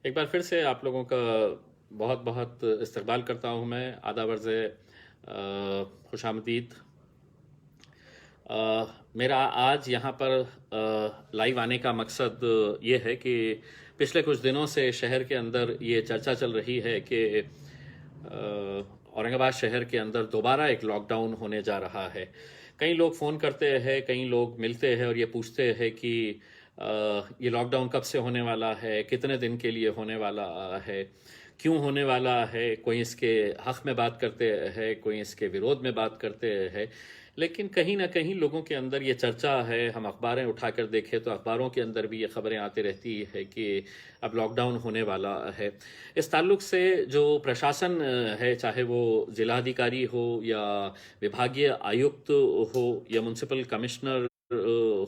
एक बार फिर से आप लोगों का बहुत बहुत इस्तकबाल करता हूँ मैं। आदाब अर्ज़ खुशामदीद। मेरा आज यहाँ पर लाइव आने का मकसद ये है कि पिछले कुछ दिनों से शहर के अंदर ये चर्चा चल रही है कि औरंगाबाद शहर के अंदर दोबारा एक लॉकडाउन होने जा रहा है। कई लोग फ़ोन करते हैं, कई लोग मिलते हैं और ये पूछते हैं कि ये लॉकडाउन कब से होने वाला है, कितने दिन के लिए होने वाला है, क्यों होने वाला है। कोई इसके हक़ में बात करते हैं, कोई इसके विरोध में बात करते हैं। लेकिन कहीं ना कहीं लोगों के अंदर ये चर्चा है। हम अखबारें उठाकर देखें तो अखबारों के अंदर भी ये खबरें आती रहती है कि अब लॉकडाउन होने वाला है। इस ताल्लुक से जो प्रशासन है, चाहे वो ज़िलाधिकारी हो या विभागीय आयुक्त हो या म्यूनसिपल कमिश्नर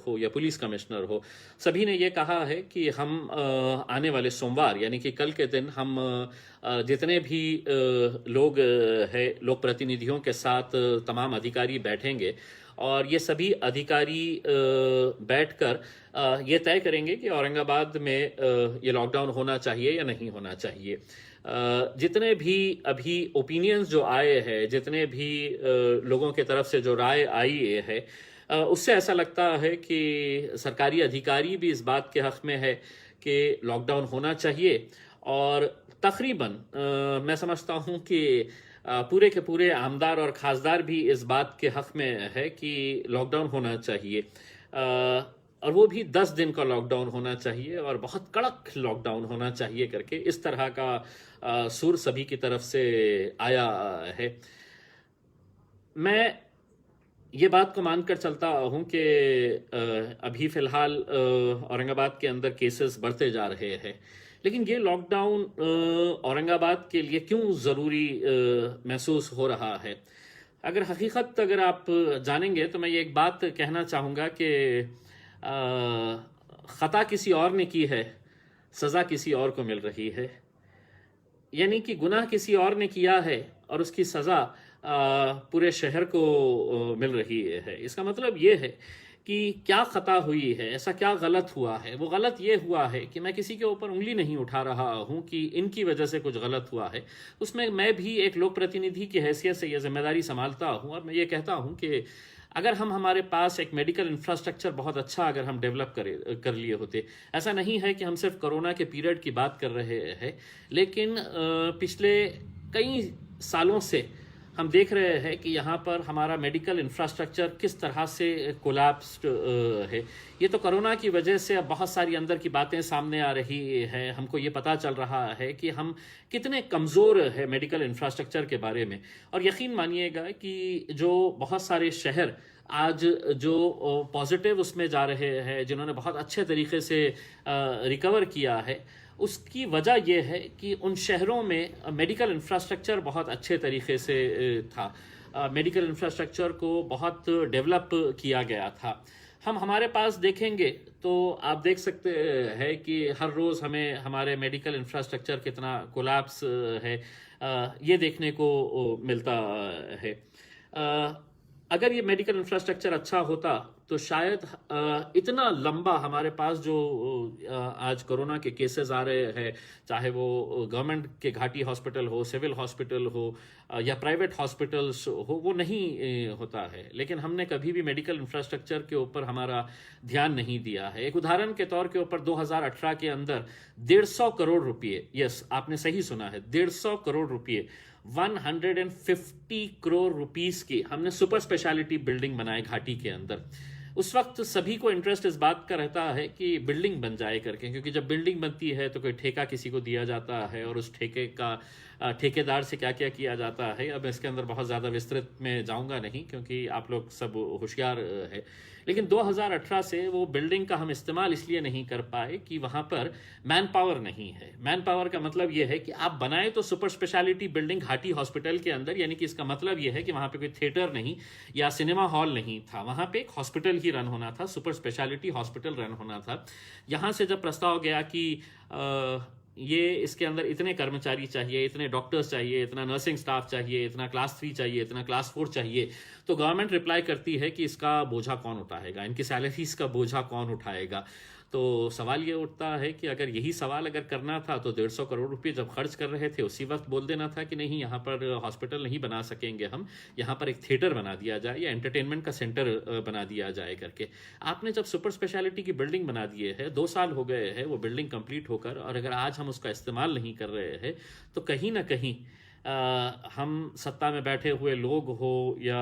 हो या पुलिस कमिश्नर हो, सभी ने ये कहा है कि हम आने वाले सोमवार यानी कि कल के दिन हम जितने भी लोग हैं, लोक प्रतिनिधियों के साथ तमाम अधिकारी बैठेंगे और ये सभी अधिकारी बैठकर ये तय करेंगे कि औरंगाबाद में ये लॉकडाउन होना चाहिए या नहीं होना चाहिए। जितने भी अभी ओपिनियंस जो आए हैं, जितने भी लोगों के तरफ से जो राय आई है, उससे ऐसा लगता है कि सरकारी अधिकारी भी इस बात के हक़ में है कि लॉकडाउन होना चाहिए। और तकरीबन मैं समझता हूँ कि पूरे के पूरे आमदार और खासदार भी इस बात के हक़ में है कि लॉकडाउन होना चाहिए। और वो भी 10 दिन का लॉकडाउन होना चाहिए और बहुत कड़क लॉकडाउन होना चाहिए करके इस तरह का सुर सभी की तरफ से आया है। मैं ये बात को मानकर चलता हूँ कि अभी फ़िलहाल औरंगाबाद के अंदर केसेस बढ़ते जा रहे हैं, लेकिन ये लॉकडाउन औरंगाबाद के लिए क्यों ज़रूरी महसूस हो रहा है। अगर आप जानेंगे तो मैं ये एक बात कहना चाहूँगा कि ख़ता किसी और ने की है, सज़ा किसी और को मिल रही है। यानी कि गुनाह किसी और ने किया है और उसकी सज़ा पूरे शहर को मिल रही है। इसका मतलब ये है कि क्या ख़ता हुई है, ऐसा क्या गलत हुआ है। वो गलत ये हुआ है कि मैं किसी के ऊपर उंगली नहीं उठा रहा हूँ कि इनकी वजह से कुछ गलत हुआ है। उसमें मैं भी एक लोक प्रतिनिधि की हैसियत से ये जिम्मेदारी संभालता हूँ और मैं ये कहता हूँ कि अगर हम हमारे पास एक मेडिकल इंफ्रास्ट्रक्चर बहुत अच्छा अगर हम डेवलप कर लिए होते। ऐसा नहीं है कि हम सिर्फ कोरोना के पीरियड की बात कर रहे हैं, लेकिन पिछले कई सालों से हम देख रहे हैं कि यहाँ पर हमारा मेडिकल इंफ्रास्ट्रक्चर किस तरह से कोलैप्स्ड है। ये तो कोरोना की वजह से अब बहुत सारी अंदर की बातें सामने आ रही है। हमको ये पता चल रहा है कि हम कितने कमज़ोर है मेडिकल इंफ्रास्ट्रक्चर के बारे में। और यकीन मानिएगा कि जो बहुत सारे शहर आज जो पॉजिटिव उसमें जा रहे हैं, जिन्होंने बहुत अच्छे तरीके से रिकवर किया है, उसकी वजह यह है कि उन शहरों में मेडिकल इंफ्रास्ट्रक्चर बहुत अच्छे तरीके से था। मेडिकल इंफ्रास्ट्रक्चर को बहुत डेवलप किया गया था। हम हमारे पास देखेंगे तो आप देख सकते हैं कि हर रोज़ हमें हमारे मेडिकल इंफ्रास्ट्रक्चर कितना कोलैप्स है, ये देखने को मिलता है। अगर ये मेडिकल इंफ्रास्ट्रक्चर अच्छा होता तो शायद इतना लंबा हमारे पास जो आज कोरोना के केसेस आ रहे हैं, चाहे वो गवर्नमेंट के घाटी हॉस्पिटल हो, सिविल हॉस्पिटल हो या प्राइवेट हॉस्पिटल्स हो, वो नहीं होता है। लेकिन हमने कभी भी मेडिकल इंफ्रास्ट्रक्चर के ऊपर हमारा ध्यान नहीं दिया है। एक उदाहरण के तौर के ऊपर 2018 के अंदर 150 करोड़ रुपये, यस आपने सही सुना है, 150 करोड़ रुपये, 150 करोड़ रुपीस की हमने सुपर स्पेशलिटी बिल्डिंग बनाए घाटी के अंदर। उस वक्त सभी को इंटरेस्ट इस बात का रहता है कि बिल्डिंग बन जाए करके, क्योंकि जब बिल्डिंग बनती है तो कोई ठेका किसी को दिया जाता है और उस ठेकेदार से क्या क्या किया जाता है। अब इसके अंदर बहुत ज़्यादा विस्तृत में जाऊंगा नहीं क्योंकि आप लोग सब होशियार है। लेकिन 2018 से वो बिल्डिंग का हम इस्तेमाल इसलिए नहीं कर पाए कि वहाँ पर मैन पावर नहीं है। मैन पावर का मतलब ये है कि आप बनाए तो सुपर स्पेशलिटी बिल्डिंग घाटी हॉस्पिटल के अंदर, यानी कि इसका मतलब ये है कि वहाँ पे कोई थिएटर नहीं या सिनेमा हॉल नहीं था, वहाँ पे एक हॉस्पिटल ही रन होना था, सुपर स्पेशलिटी हॉस्पिटल रन होना था। यहाँ से जब प्रस्ताव गया कि ये इसके अंदर इतने कर्मचारी चाहिए, इतने डॉक्टर्स चाहिए, इतना नर्सिंग स्टाफ चाहिए, इतना क्लास 3 चाहिए, इतना क्लास 4 चाहिए, तो गवर्नमेंट रिप्लाई करती है कि इसका बोझा कौन उठाएगा, इनकी सैलरीज का बोझा कौन उठाएगा। तो सवाल ये उठता है कि अगर यही सवाल अगर करना था तो 150 करोड़ रुपए जब खर्च कर रहे थे उसी वक्त बोल देना था कि नहीं, यहाँ पर हॉस्पिटल नहीं बना सकेंगे हम, यहाँ पर एक थिएटर बना दिया जाए या एंटरटेनमेंट का सेंटर बना दिया जाए करके। आपने जब सुपर स्पेशलिटी की बिल्डिंग बना दिए है, 2 साल हो गए हैं वो बिल्डिंग कंप्लीट होकर, और अगर आज हम उसका इस्तेमाल नहीं कर रहे हैं तो कहीं ना कहीं हम सत्ता में बैठे हुए लोग हो या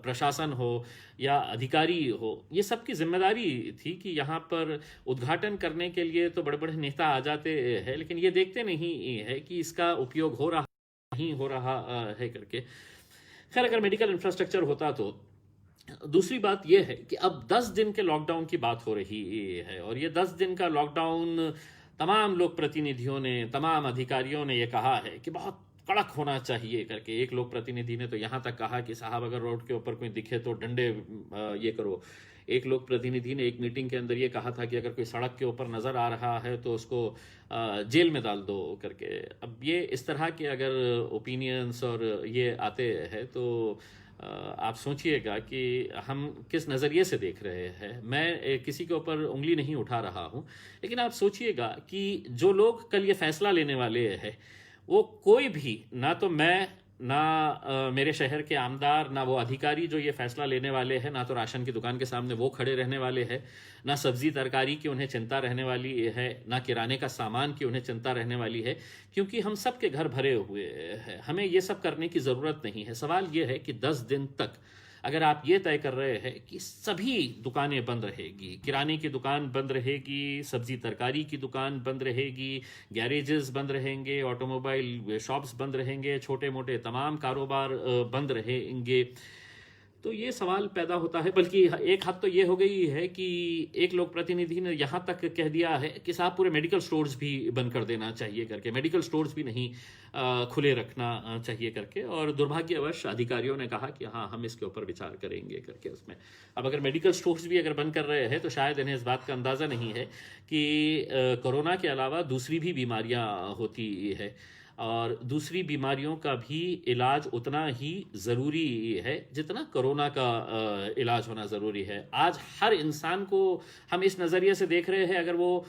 प्रशासन हो या अधिकारी हो, ये सब की जिम्मेदारी थी कि यहाँ पर उद्घाटन करने के लिए तो बड़े बड़े नेता आ जाते हैं, लेकिन ये देखते नहीं है कि इसका उपयोग हो रहा नहीं हो रहा है करके। खैर, अगर मेडिकल इंफ्रास्ट्रक्चर होता तो दूसरी बात यह है कि अब 10 दिन के लॉकडाउन की बात हो रही है, और ये 10 दिन का लॉकडाउन तमाम लोक प्रतिनिधियों ने, तमाम अधिकारियों ने ये कहा है कि बहुत कड़क होना चाहिए करके। एक लोक प्रतिनिधि ने तो यहाँ तक कहा कि साहब अगर रोड के ऊपर कोई दिखे तो डंडे ये करो। एक लोक प्रतिनिधि ने एक मीटिंग के अंदर ये कहा था कि अगर कोई सड़क के ऊपर नज़र आ रहा है तो उसको जेल में डाल दो करके। अब ये इस तरह के अगर ओपिनियंस और ये आते हैं तो आप सोचिएगा कि हम किस नज़रिए से देख रहे हैं। मैं किसी के ऊपर उंगली नहीं उठा रहा हूँ, लेकिन आप सोचिएगा कि जो लोग कल ये फैसला लेने वाले हैं वो कोई भी, ना तो मैं, ना मेरे शहर के आमदार, ना वो अधिकारी जो ये फैसला लेने वाले हैं, ना तो राशन की दुकान के सामने वो खड़े रहने वाले हैं, ना सब्जी तरकारी की उन्हें चिंता रहने वाली है, ना किराने का सामान की उन्हें चिंता रहने वाली है, क्योंकि हम सब के घर भरे हुए हैं। हमें ये सब करने की ज़रूरत नहीं है। सवाल ये है कि 10 दिन तक अगर आप ये तय कर रहे हैं कि सभी दुकानें बंद रहेगी, किराने की दुकान बंद रहेगी, सब्जी तरकारी की दुकान बंद रहेगी, गैरेजेस बंद रहेंगे, ऑटोमोबाइल शॉप्स बंद रहेंगे, छोटे मोटे तमाम कारोबार बंद रहेंगे, तो ये सवाल पैदा होता है। बल्कि एक हद तो ये हो गई है कि एक लोक प्रतिनिधि ने यहाँ तक कह दिया है कि साहब पूरे मेडिकल स्टोर्स भी बंद कर देना चाहिए करके, मेडिकल स्टोर्स भी नहीं खुले रखना चाहिए करके। और दुर्भाग्यवश अधिकारियों ने कहा कि हाँ, हम इसके ऊपर विचार करेंगे करके उसमें। अब अगर मेडिकल स्टोर्स भी अगर बंद कर रहे हैं तो शायद इन्हें इस बात का अंदाज़ा नहीं है कि कोरोना के अलावा दूसरी भी बीमारियाँ होती है, और दूसरी बीमारियों का भी इलाज उतना ही ज़रूरी है जितना कोरोना का इलाज होना ज़रूरी है। आज हर इंसान को हम इस नज़रिए से देख रहे हैं, अगर वो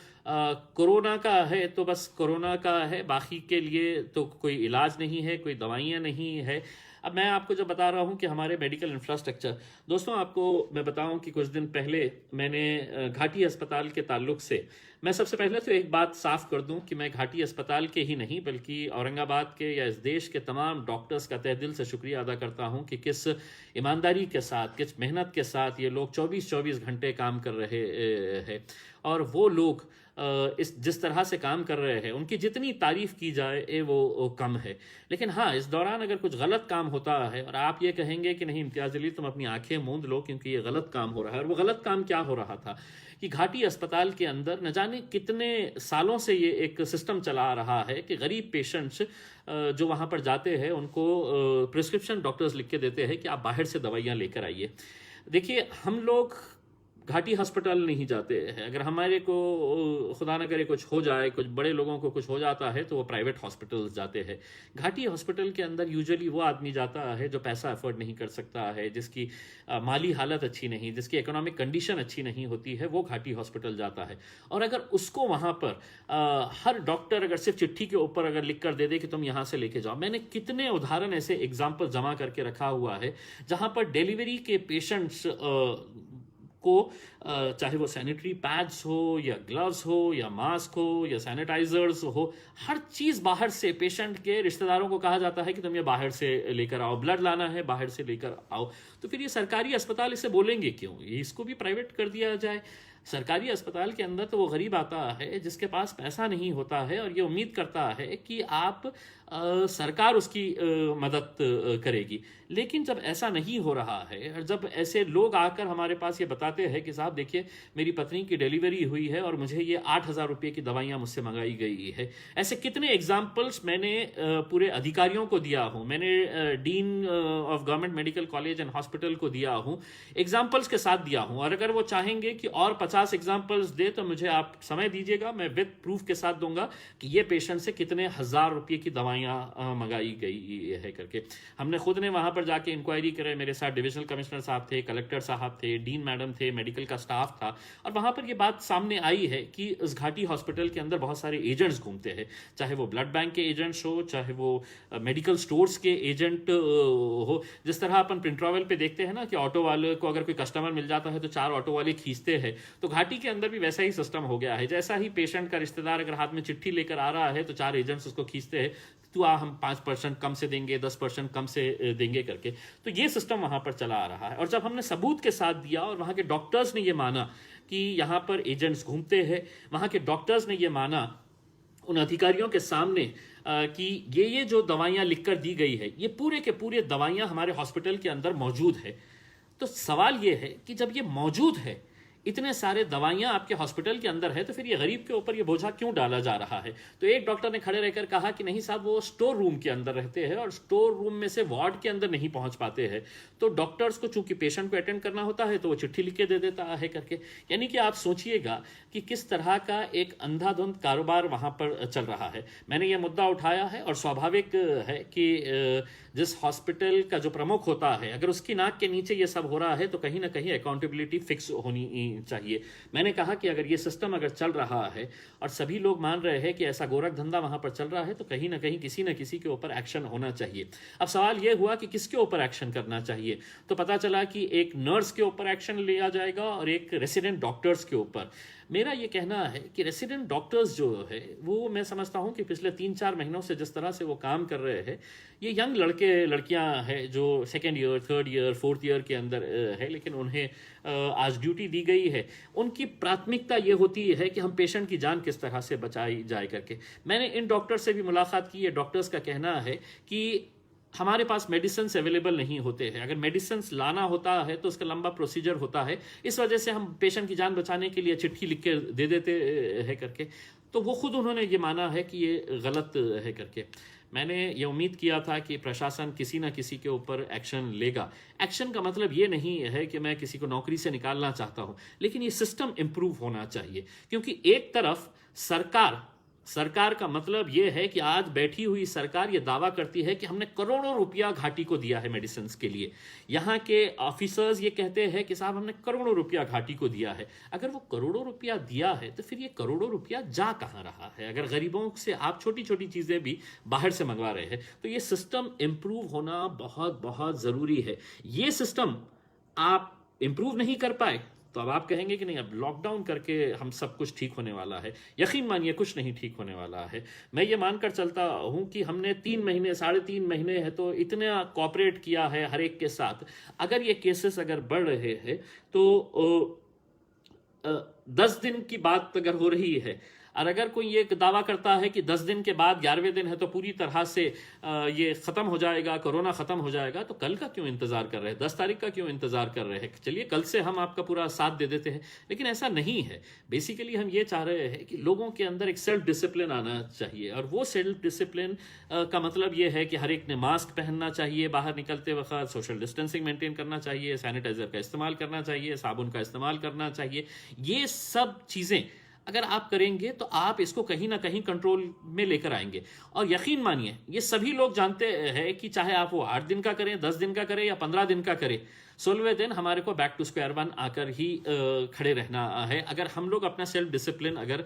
कोरोना का है तो बस कोरोना का है, बाकी के लिए तो कोई इलाज नहीं है, कोई दवाइयाँ नहीं है। अब मैं आपको जो बता रहा हूँ कि हमारे मेडिकल इंफ्रास्ट्रक्चर, दोस्तों आपको मैं बताऊँ कि कुछ दिन पहले मैंने घाटी अस्पताल के ताल्लुक से, मैं सबसे पहले तो एक बात साफ कर दूं कि मैं घाटी अस्पताल के ही नहीं बल्कि औरंगाबाद के या इस देश के तमाम डॉक्टर्स का तहे दिल से शुक्रिया अदा करता हूं कि किस ईमानदारी के साथ, किस मेहनत के साथ ये लोग 24-24 घंटे काम कर रहे हैं। और वो लोग इस जिस तरह से काम कर रहे हैं, उनकी जितनी तारीफ की जाए वो कम है। लेकिन हाँ, इस दौरान अगर कुछ गलत काम होता है और आप ये कहेंगे कि नहीं इम्तियाज़ अली तुम अपनी आंखें मूंद लो क्योंकि ये गलत काम हो रहा है, और वो गलत काम क्या हो रहा था कि घाटी अस्पताल के अंदर न जाने कितने सालों से ये एक सिस्टम चला रहा है कि गरीब पेशेंट्स जो वहाँ पर जाते हैं उनको प्रिस्क्रिप्शन डॉक्टर्स लिख के देते हैं कि आप बाहर से दवाइयाँ लेकर आइए। देखिए, हम लोग घाटी हॉस्पिटल नहीं जाते हैं। अगर हमारे को खुदा न करे कुछ हो जाए, कुछ बड़े लोगों को कुछ हो जाता है तो वो प्राइवेट हॉस्पिटल्स जाते हैं। घाटी हॉस्पिटल के अंदर यूजुअली वो आदमी जाता है जो पैसा अफोर्ड नहीं कर सकता है, जिसकी माली हालत अच्छी नहीं, जिसकी इकोनॉमिक कंडीशन अच्छी नहीं होती है, वो घाटी हॉस्पिटल जाता है। और अगर उसको वहाँ पर हर डॉक्टर अगर सिर्फ चिट्ठी के ऊपर अगर लिख कर दे दे कि तुम यहाँ से लेके जाओ, मैंने कितने उदाहरण ऐसे एग्जाम्पल जमा करके रखा हुआ है जहाँ पर डिलीवरी के पेशेंट्स को चाहे वो सैनिटरी पैड्स हो या ग्लव्स हो या मास्क हो या सैनिटाइजर्स हो, हर चीज़ बाहर से, पेशेंट के रिश्तेदारों को कहा जाता है कि तुम ये बाहर से लेकर आओ, ब्लड लाना है बाहर से लेकर आओ। तो फिर ये सरकारी अस्पताल इसे बोलेंगे क्यों? इसको भी प्राइवेट कर दिया जाए। सरकारी अस्पताल के अंदर तो वो गरीब आता है जिसके पास पैसा नहीं होता है और ये उम्मीद करता है कि आप सरकार उसकी मदद करेगी। लेकिन जब ऐसा नहीं हो रहा है और जब ऐसे लोग आकर हमारे पास ये बताते हैं कि साहब देखिए मेरी पत्नी की डिलीवरी हुई है और मुझे ये 8,000 रुपये की दवाइयाँ मुझसे मंगाई गई है, ऐसे कितने एग्जाम्पल्स मैंने पूरे अधिकारियों को दिया हूँ, मैंने dean of government medical college and hospital को दिया हूँ, एग्जाम्पल्स के साथ दिया हूँ। और अगर वो चाहेंगे कि और 50 एग्जाम्पल्स दे तो मुझे आप समय दीजिएगा, मैं विद प्रूफ के साथ दूंगा कि ये पेशेंट से कितने हजार रुपये की दवाइयाँ मंगाई गई है करके। हमने खुद ने वहाँ पर जाके इंक्वायरी करे, मेरे साथ डिविजनल कमिश्नर साहब थे, कलेक्टर साहब थे, डीन मैडम थे, मेडिकल का स्टाफ था, और वहाँ पर ये बात सामने आई है कि इस घाटी हॉस्पिटल के अंदर बहुत सारे एजेंट्स घूमते हैं, चाहे वो ब्लड बैंक के एजेंट्स हो, चाहे वो मेडिकल स्टोर्स के एजेंट हो। जिस तरह अपन प्रिंट्रॉवल पे देखते हैं ना कि ऑटो वाले को अगर कोई कस्टमर मिल जाता है तो 4 ऑटो वाले खींचते हैं, तो घाटी के अंदर भी वैसा ही सिस्टम हो गया है। जैसा ही पेशेंट का रिश्तेदार अगर हाथ में चिट्ठी लेकर आ रहा है तो 4 एजेंट्स उसको खींचते हैं, तो हम 5% कम से देंगे, 10% कम से देंगे करके। तो ये सिस्टम वहां पर चला आ रहा है। और जब हमने सबूत के साथ दिया और वहां के डॉक्टर्स ने ये माना कि यहाँ पर एजेंट्स घूमते हैं, वहां के डॉक्टर्स ने ये माना उन अधिकारियों के सामने कि ये जो दवाइयाँ लिखकर दी गई है, ये पूरे के पूरे दवाइयाँ हमारे हॉस्पिटल के अंदर मौजूद है। तो सवाल ये है कि जब ये मौजूद है, इतने सारे दवाइयां आपके हॉस्पिटल के अंदर है, तो फिर ये गरीब के ऊपर ये बोझा क्यों डाला जा रहा है? तो एक डॉक्टर ने खड़े रहकर कहा कि नहीं साहब, वो स्टोर रूम के अंदर रहते हैं और स्टोर रूम में से वार्ड के अंदर नहीं पहुंच पाते हैं, तो डॉक्टर्स को चूंकि पेशेंट को अटेंड करना होता है तो वो चिट्ठी लिख के दे देता है करके। यानी कि आप सोचिएगा कि किस तरह का एक अंधाधुंध कारोबार वहां पर चल रहा है। मैंने ये मुद्दा उठाया है और स्वाभाविक है कि जिस हॉस्पिटल का जो प्रमुख होता है, अगर उसकी नाक के नीचे ये सब हो रहा है तो कहीं ना कहीं अकाउंटेबिलिटी फिक्स होनी चाहिए। मैंने कहा कि अगर ये सिस्टम अगर चल रहा है और सभी लोग मान रहे हैं कि ऐसा गोरख धंधा वहां पर चल रहा है, तो कहीं ना कहीं किसी न किसी के ऊपर एक्शन होना चाहिए। अब सवाल ये हुआ कि किसके ऊपर एक्शन करना चाहिए, तो पता चला कि एक नर्स के ऊपर एक्शन लिया जाएगा और एक रेसिडेंट डॉक्टर्स के ऊपर। मेरा ये कहना है कि रेसिडेंट डॉक्टर्स जो है वो मैं समझता हूँ कि पिछले 3-4 महीनों से जिस तरह से वो काम कर रहे हैं, ये यंग लड़के लड़कियां हैं जो 2nd year, 3rd year, 4th year के अंदर है, लेकिन उन्हें आज ड्यूटी दी गई है। उनकी प्राथमिकता ये होती है कि हम पेशेंट की जान किस तरह से बचाई जाए करके। मैंने इन डॉक्टर से भी मुलाकात की है। डॉक्टर्स का कहना है कि हमारे पास मेडिसिन अवेलेबल नहीं होते हैं, अगर मेडिसिन लाना होता है तो उसका लंबा प्रोसीजर होता है, इस वजह से हम पेशेंट की जान बचाने के लिए चिट्ठी लिख के दे देते हैं करके। तो वो खुद उन्होंने ये माना है कि ये गलत है करके। मैंने ये उम्मीद किया था कि प्रशासन किसी ना किसी के ऊपर एक्शन लेगा। एक्शन का मतलब ये नहीं है कि मैं किसी को नौकरी से निकालना चाहता हूँ, लेकिन ये सिस्टम इम्प्रूव होना चाहिए। क्योंकि एक तरफ सरकार का मतलब यह है कि आज बैठी हुई सरकार यह दावा करती है कि हमने करोड़ों रुपया घाटी को दिया है मेडिसिन के लिए। यहाँ के ऑफिसर्स ये कहते हैं कि साहब हमने करोड़ों रुपया घाटी को दिया है। अगर वो करोड़ों रुपया दिया है तो फिर ये करोड़ों रुपया जा कहाँ रहा है? अगर गरीबों से आप छोटी छोटी चीजें भी बाहर से मंगवा रहे हैं, तो ये सिस्टम इंप्रूव होना बहुत बहुत जरूरी है। ये सिस्टम आप इंप्रूव नहीं कर पाए तो अब आप कहेंगे कि नहीं, अब लॉकडाउन करके हम सब कुछ ठीक होने वाला है। यकीन मानिए कुछ नहीं ठीक होने वाला है। मैं ये मानकर चलता हूं कि हमने 3 महीने 3.5 महीने है तो इतना कॉपरेट किया है हर एक के साथ। अगर ये केसेस अगर बढ़ रहे हैं तो 10 दिन की बात अगर हो रही है, और अगर कोई ये दावा करता है कि 10 दिन के बाद 11वें दिन है तो पूरी तरह से ये खत्म हो जाएगा, कोरोना खत्म हो जाएगा, तो कल का क्यों इंतजार कर रहे हैं? 10 तारीख का क्यों इंतजार कर रहे हैं? चलिए कल से हम आपका पूरा साथ दे देते हैं। लेकिन ऐसा नहीं है। बेसिकली हम ये चाह रहे हैं कि लोगों के अंदर एक सेल्फ डिसिप्लिन आना चाहिए, और वो सेल्फ डिसिप्लिन का मतलब ये है कि हर एक ने मास्क पहनना चाहिए, बाहर निकलते वक्त सोशल डिस्टेंसिंग मेंटेन करना चाहिए, सैनिटाइजर का इस्तेमाल करना चाहिए, साबुन का इस्तेमाल करना चाहिए। ये सब चीज़ें अगर आप करेंगे तो आप इसको कहीं ना कहीं कंट्रोल में लेकर आएंगे। और यकीन मानिए ये सभी लोग जानते हैं कि चाहे आप वो 8 दिन का करें, 10 दिन का करें या 15 दिन का करें, 16वें दिन हमारे को बैक टू स्क्वायर वन आकर ही खड़े रहना है, अगर हम लोग अपना सेल्फ डिसिप्लिन अगर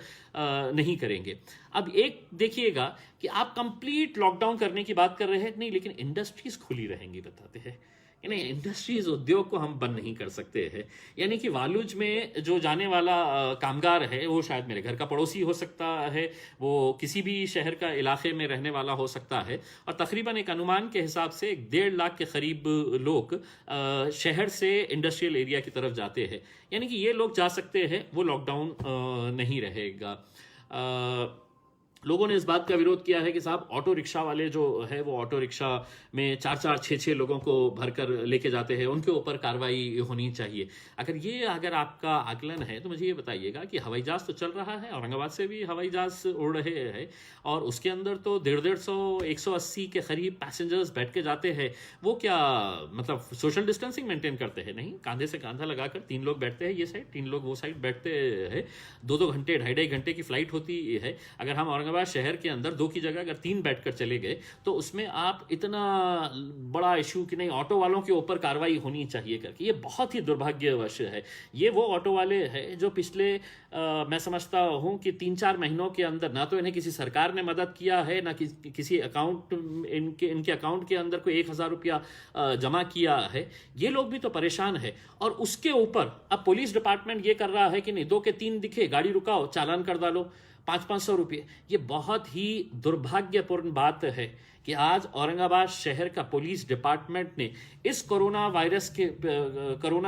नहीं करेंगे। अब एक देखिएगा कि आप कंप्लीट लॉकडाउन करने की बात कर रहे हैं, नहीं, लेकिन इंडस्ट्रीज खुली रहेंगी बताते हैं। नहीं, इंडस्ट्रीज उद्योग को हम बंद नहीं कर सकते हैं। यानी कि वालुज में जो जाने वाला कामगार है वो शायद मेरे घर का पड़ोसी हो सकता है, वो किसी भी शहर का इलाके में रहने वाला हो सकता है, और तकरीबन एक अनुमान के हिसाब से 1.5 लाख के करीब लोग शहर से इंडस्ट्रियल एरिया की तरफ जाते हैं। यानी कि ये लोग जा सकते हैं, वो लॉकडाउन नहीं रहेगा। लोगों ने इस बात का विरोध किया है कि साहब ऑटो रिक्शा वाले जो है वो ऑटो रिक्शा में 4-4 6-6 लोगों को भरकर लेके जाते हैं, उनके ऊपर कार्रवाई होनी चाहिए। अगर आपका आकलन है तो मुझे ये बताइएगा कि हवाई जहाज तो चल रहा है, औरंगाबाद से भी हवाई जहाज उड़ रहे हैं और उसके अंदर तो 150 180 के करीब पैसेंजर्स बैठ के जाते हैं। वो क्या मतलब सोशल डिस्टेंसिंग मेंटेन करते हैं? नहीं, कांधे से कांधा लगाकर 3 लोग बैठते हैं ये साइड, 3 लोग वो साइड बैठते हैं। 2-2 घंटे 2.5 घंटे की फ्लाइट होती है। अगर हम औरंगाबाद शहर के अंदर 2 की जगह अगर 3 बैठकर चले गए तो उसमें आप इतना बड़ा इशू कि नहीं ऑटो वालों के ऊपर कार्रवाई होनी चाहिए करके, ये बहुत ही दुर्भाग्यवश है। ये वो ऑटो वाले हैं जो पिछले मैं समझता हूं कि 3-4 महीनों के अंदर ना तो इन्हें किसी सरकार ने मदद किया है, ना किसी अकाउंट इनके अकाउंट के अंदर कोई 1,000 रुपया जमा किया है। ये लोग भी तो परेशान है और उसके ऊपर अब पुलिस डिपार्टमेंट ये कर रहा है कि नहीं 2 के 3 दिखे गाड़ी रुकाओ चालान कर डालो 500-500 रुपये। ये बहुत ही दुर्भाग्यपूर्ण बात है कि आज औरंगाबाद शहर का पुलिस डिपार्टमेंट ने इस कोरोना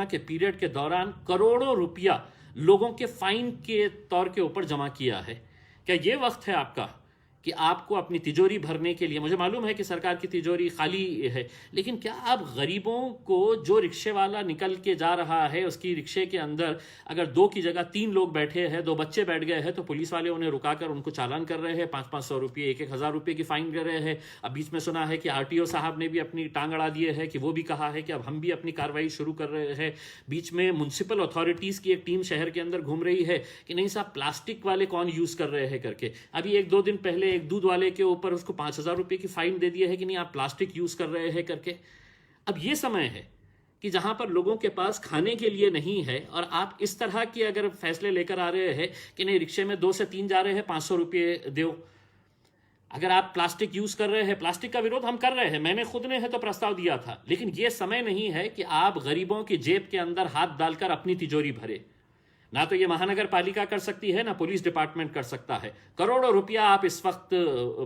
के पीरियड के दौरान करोड़ों रुपया लोगों के फाइन के तौर के ऊपर जमा किया है। क्या ये वक्त है आपका कि आपको अपनी तिजोरी भरने के लिए, मुझे मालूम है कि सरकार की तिजोरी खाली है, लेकिन क्या आप गरीबों को, जो रिक्शे वाला निकल के जा रहा है उसकी रिक्शे के अंदर अगर 2 की जगह 3 लोग बैठे हैं, 2 बच्चे बैठ गए हैं तो पुलिस वाले उन्हें रुकाकर उनको चालान कर रहे हैं 500-500 रुपये, 1,000 रुपये की फाइन कर रहे हैं। अब बीच में सुना है कि आरटीओ साहब ने भी अपनी टांग अड़ा दिए है कि वो भी कहा है कि अब हम भी अपनी कार्रवाई शुरू कर रहे हैं। बीच में म्युनिसिपल अथॉरिटीज की एक टीम शहर के अंदर घूम रही है कि नहीं साहब प्लास्टिक वाले कौन यूज कर रहे हैं करके। अभी 1-2 दिन पहले एक दूध वाले के ऊपर उसको 5,000 रुपए की फाइन दे दिया है कि नहीं आप प्लास्टिक यूज कर रहे हैं करके। अब ये समय है कि जहां पर लोगों के पास खाने के लिए नहीं है और आप इस तरह के अगर फैसले लेकर आ रहे हैं कि नहीं रिक्शे में 2 से 3 जा रहे हैं 500 रुपये दो। अगर आप प्लास्टिक यूज कर रहे हैं, प्लास्टिक का विरोध हम कर रहे हैं, मैंने खुद ने है तो प्रस्ताव दिया था, लेकिन यह समय नहीं है कि आप गरीबों की जेब के अंदर हाथ डालकर अपनी तिजोरी भरे। ना तो ये महानगर पालिका कर सकती है, ना पुलिस डिपार्टमेंट कर सकता है। करोड़ों रुपया आप इस वक्त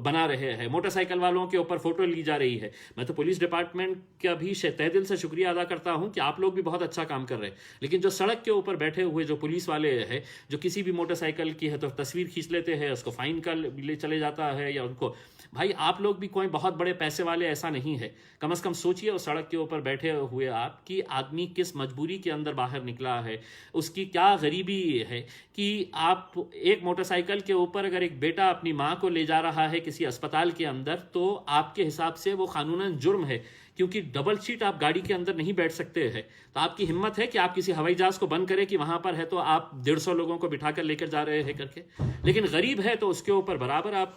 बना रहे हैं, मोटरसाइकिल वालों के ऊपर फोटो ली जा रही है। मैं तो पुलिस डिपार्टमेंट का भी तहे दिल से शुक्रिया अदा करता हूं कि आप लोग भी बहुत अच्छा काम कर रहे हैं, लेकिन जो सड़क के ऊपर बैठे हुए जो पुलिस वाले हैं, जो किसी भी मोटरसाइकिल की है तो तस्वीर खींच लेते हैं, उसको फाइन कर ले चले जाता है, या उनको, भाई आप लोग भी कोई बहुत बड़े पैसे वाले ऐसा नहीं है। कम से कम सोचिए उस सड़क के ऊपर बैठे हुए आप कि आदमी किस मजबूरी के अंदर बाहर निकला है, उसकी क्या गरीबी है कि आप एक मोटरसाइकिल के ऊपर अगर एक बेटा अपनी मां को ले जा रहा है किसी अस्पताल के अंदर तो आपके हिसाब से वो कानूनन जुर्म है, क्योंकि डबल सीट आप गाड़ी के अंदर नहीं बैठ सकते हैं। तो आपकी हिम्मत है कि आप किसी हवाई जहाज को बंद करें कि वहां पर है तो आप 150 लोगों को बिठाकर लेकर जा रहे हैं करके, लेकिन गरीब है तो उसके ऊपर बराबर आप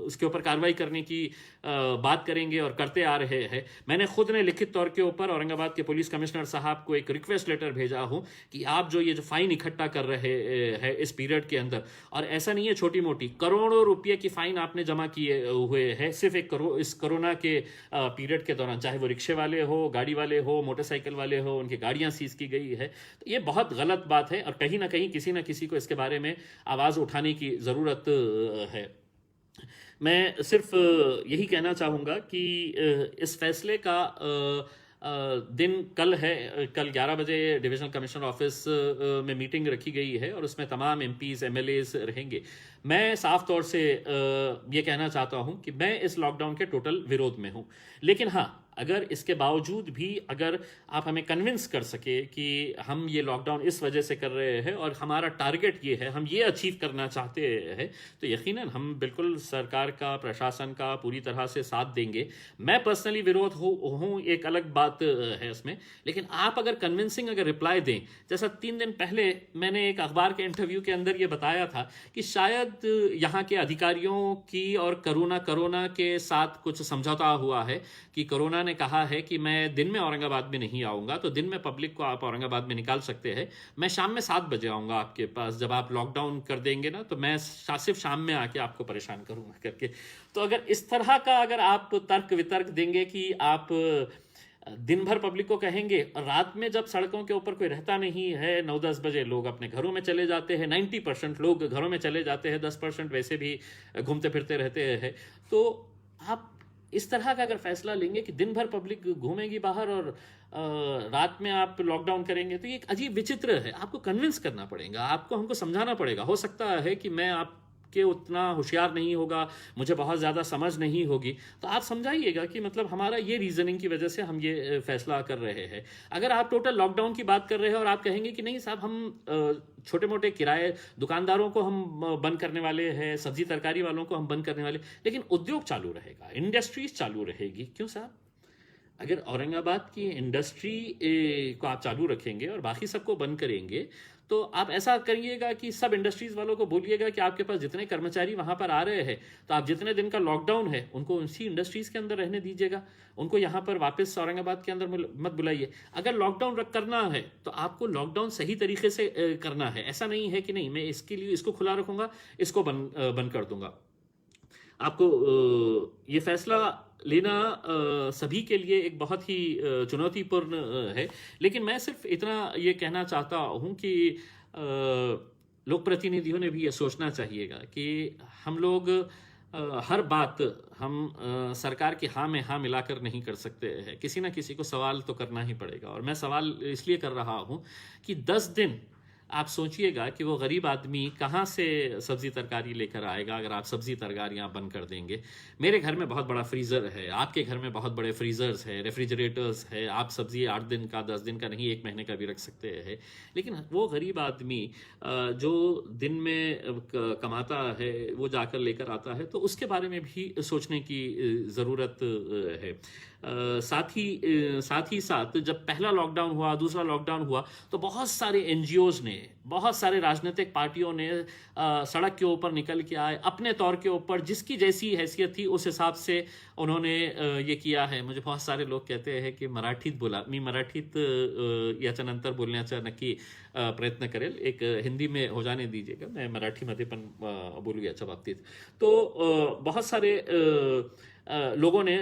उसके ऊपर कार्रवाई करने की बात करेंगे और करते आ रहे हैं। मैंने खुद ने लिखित तौर के ऊपर औरंगाबाद के पुलिस कमिश्नर साहब को एक रिक्वेस्ट लेटर भेजा हूं कि आप जो ये जो फाइन इकट्ठा कर रहे हैं इस पीरियड के अंदर, और ऐसा नहीं है छोटी मोटी, करोड़ों रुपये की फाइन आपने जमा किए हुए हैं सिर्फ इस कोरोना के पीरियड के दौरान, चाहे वो रिक्शे वाले हो, गाड़ी वाले हो, मोटरसाइकिल वाले हो, उनकी गाड़ियां सीज की गई है। तो ये बहुत गलत बात है और कहीं ना कहीं किसी ना किसी को इसके बारे में आवाज उठाने की जरूरत है। मैं सिर्फ यही कहना चाहूँगा कि इस फैसले का दिन कल है। कल 11 बजे डिविजनल कमिश्नर ऑफिस में मीटिंग रखी गई है और उसमें तमाम एमपीज एमएलएज रहेंगे। मैं साफ तौर से ये कहना चाहता हूँ कि मैं इस लॉकडाउन के टोटल विरोध में हूँ, लेकिन हाँ अगर इसके बावजूद भी अगर आप हमें कन्विंस कर सके कि हम ये लॉकडाउन इस वजह से कर रहे हैं और हमारा टारगेट ये है, हम ये अचीव करना चाहते हैं, तो यकीनन हम बिल्कुल सरकार का, प्रशासन का पूरी तरह से साथ देंगे। मैं पर्सनली विरोध हूँ एक अलग बात है उसमें, लेकिन आप अगर कन्विंसिंग अगर रिप्लाई दें, जैसा 3 दिन पहले मैंने एक अखबार के इंटरव्यू के अंदर ये बताया था कि शायद यहाँ के अधिकारियों की और कोरोना के साथ कुछ समझौता हुआ है कि कोरोना ने कहा है कि मैं दिन में औरंगाबाद में नहीं आऊंगा, तो दिन में पब्लिक को आप औरंगाबाद में निकाल सकते हैं, मैं शाम में 7 बजे आऊंगा आपके पास, जब आप लॉकडाउन कर देंगे ना तो मैं सिर्फ शाम में आके आपको परेशान करूंगा करके। तो अगर इस तरह का अगर आप तर्क वितर्क देंगे कि आप दिन भर पब्लिक को कहेंगे और रात में जब सड़कों के ऊपर कोई रहता नहीं है, 9-10 बजे लोग अपने घरों में चले जाते हैं, 90% लोग घरों में चले जाते हैं, 10% वैसे भी घूमते फिरते रहते हैं, तो आप इस तरह का अगर फैसला लेंगे कि दिन भर पब्लिक घूमेगी बाहर और रात में आप लॉकडाउन करेंगे, तो ये एक अजीब विचित्र है। आपको कन्विंस करना पड़ेगा, आपको हमको समझाना पड़ेगा। हो सकता है कि मैं आप के उतना होशियार नहीं होगा, मुझे बहुत ज़्यादा समझ नहीं होगी, तो आप समझाइएगा कि मतलब हमारा ये रीज़निंग की वजह से हम ये फैसला कर रहे हैं। अगर आप टोटल लॉकडाउन की बात कर रहे हैं और आप कहेंगे कि नहीं साहब हम छोटे मोटे किराए दुकानदारों को हम बंद करने वाले हैं, सब्जी तरकारी वालों को हम बंद करने वाले, लेकिन उद्योग चालू रहेगा, इंडस्ट्रीज चालू रहेगी, क्यों साहब? अगर औरंगाबाद की इंडस्ट्री को आप चालू रखेंगे और बाकी सबको बंद करेंगे, तो आप ऐसा करिएगा कि सब इंडस्ट्रीज वालों को बोलिएगा कि आपके पास जितने कर्मचारी वहां पर आ रहे हैं, तो आप जितने दिन का लॉकडाउन है उनको उसी इंडस्ट्रीज के अंदर रहने दीजिएगा, उनको यहाँ पर वापस औरंगाबाद के अंदर मत बुलाइए। अगर लॉकडाउन करना है तो आपको लॉकडाउन सही तरीके से करना है। ऐसा नहीं है कि नहीं मैं इसके लिए इसको खुला रखूंगा, इसको बंद कर दूंगा। आपको ये फैसला लेना सभी के लिए एक बहुत ही चुनौतीपूर्ण है, लेकिन मैं सिर्फ इतना ये कहना चाहता हूँ कि लोक प्रतिनिधियों ने भी ये सोचना चाहिएगा कि हम लोग हर बात हम सरकार की हाँ में हाँ मिलाकर नहीं कर सकते हैं, किसी ना किसी को सवाल तो करना ही पड़ेगा। और मैं सवाल इसलिए कर रहा हूँ कि 10 दिन आप सोचिएगा कि वो गरीब आदमी कहाँ से सब्जी तरकारी लेकर आएगा अगर आप सब्जी तरकारियाँ बंद कर देंगे। मेरे घर में बहुत बड़ा फ्रीज़र है, आपके घर में बहुत बड़े फ्रीज़र्स है, रेफ्रिजरेटर्स है, आप सब्जी 8 दिन का 10 दिन का नहीं 1 महीने का भी रख सकते हैं। लेकिन वो गरीब आदमी जो दिन में कमाता है वो जाकर लेकर आता है, तो उसके बारे में भी सोचने की ज़रूरत है। साथ ही साथ जब पहला लॉकडाउन हुआ, दूसरा लॉकडाउन हुआ, तो बहुत सारे एनजीओज ने, बहुत सारे राजनीतिक पार्टियों ने सड़क के ऊपर निकल के आए, अपने तौर के ऊपर जिसकी जैसी हैसियत थी उस हिसाब से उन्होंने ये किया है। मुझे बहुत सारे लोग कहते हैं की मराठीत बोला, मी मराठीत याच्यानंतर बोलण्याचा नक्की प्रयत्न करेल, एक हिंदी में हो जाने दीजिएगा, मैं मराठीमध्ये पण बोलू याच्या बाबतीत। तो बहुत सारे लोगों ने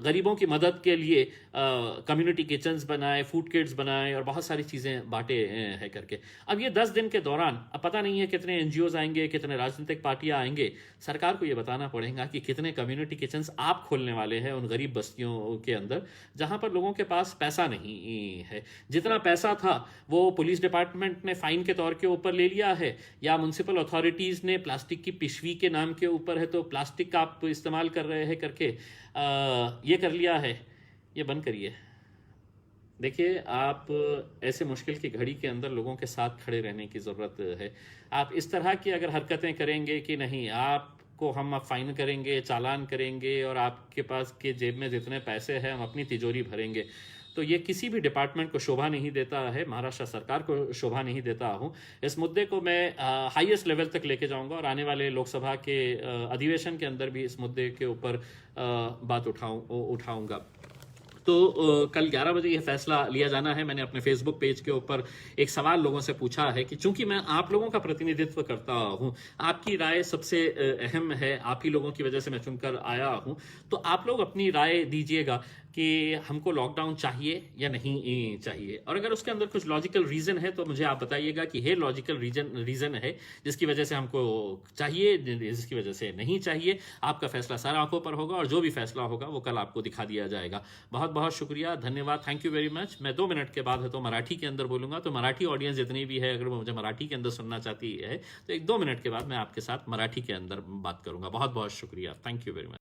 गरीबों की मदद के लिए कम्युनिटी किचन्स बनाए, फूड किट्स बनाए और बहुत सारी चीज़ें बांटे हैं करके। अब ये 10 दिन के दौरान अब पता नहीं है कितने एनजीओज आएंगे, कितने राजनीतिक पार्टियां आएंगे। सरकार को ये बताना पड़ेगा कि कितने कम्युनिटी किचन्स आप खोलने वाले हैं उन गरीब बस्तियों के अंदर जहां पर लोगों के पास पैसा नहीं है। जितना पैसा था वो पुलिस डिपार्टमेंट ने फाइन के तौर के ऊपर ले लिया है, या म्यूनसिपल अथॉरिटीज़ ने प्लास्टिक की पिशवी के नाम के ऊपर है तो प्लास्टिक का आप इस्तेमाल कर रहे हैं करके ये कर लिया है। ये बंद करिए। देखिए, आप ऐसे मुश्किल की घड़ी के अंदर लोगों के साथ खड़े रहने की ज़रूरत है। आप इस तरह की अगर हरकतें करेंगे कि नहीं आपको हम फाइन करेंगे, चालान करेंगे और आपके पास के जेब में जितने पैसे हैं हम अपनी तिजोरी भरेंगे, तो ये किसी भी डिपार्टमेंट को शोभा नहीं देता है, महाराष्ट्र सरकार को शोभा नहीं देता हूँ। इस मुद्दे को मैं हाईएस्ट लेवल तक लेके जाऊंगा और आने वाले लोकसभा के अधिवेशन के अंदर भी इस मुद्दे के ऊपर बात उठाऊंगा। तो कल 11 बजे यह फैसला लिया जाना है। मैंने अपने फेसबुक पेज के ऊपर एक सवाल लोगों से पूछा है कि चूंकि मैं आप लोगों का प्रतिनिधित्व करता हूं, आपकी राय सबसे अहम है, आप ही लोगों की वजह से मैं चुनकर आया हूं, तो आप लोग अपनी राय दीजिएगा कि हमको लॉकडाउन चाहिए या नहीं चाहिए। और अगर उसके अंदर कुछ लॉजिकल रीज़न है तो मुझे आप बताइएगा कि ये लॉजिकल रीज़न है जिसकी वजह से हमको चाहिए, जिसकी वजह से नहीं चाहिए। आपका फैसला सारा आंखों पर होगा और जो भी फैसला होगा वो कल आपको दिखा दिया जाएगा। बहुत बहुत शुक्रिया, धन्यवाद, थैंक यू वेरी मच। मैं 2 मिनट के बाद है तो मराठी के अंदर बोलूँगा, तो मराठी ऑडियंस जितनी भी है अगर वो मुझे मराठी के अंदर सुनना चाहती है तो 1-2 मिनट के बाद मैं आपके साथ मराठी के अंदर बात करूँगा। बहुत बहुत शुक्रिया, थैंक यू वेरी मच।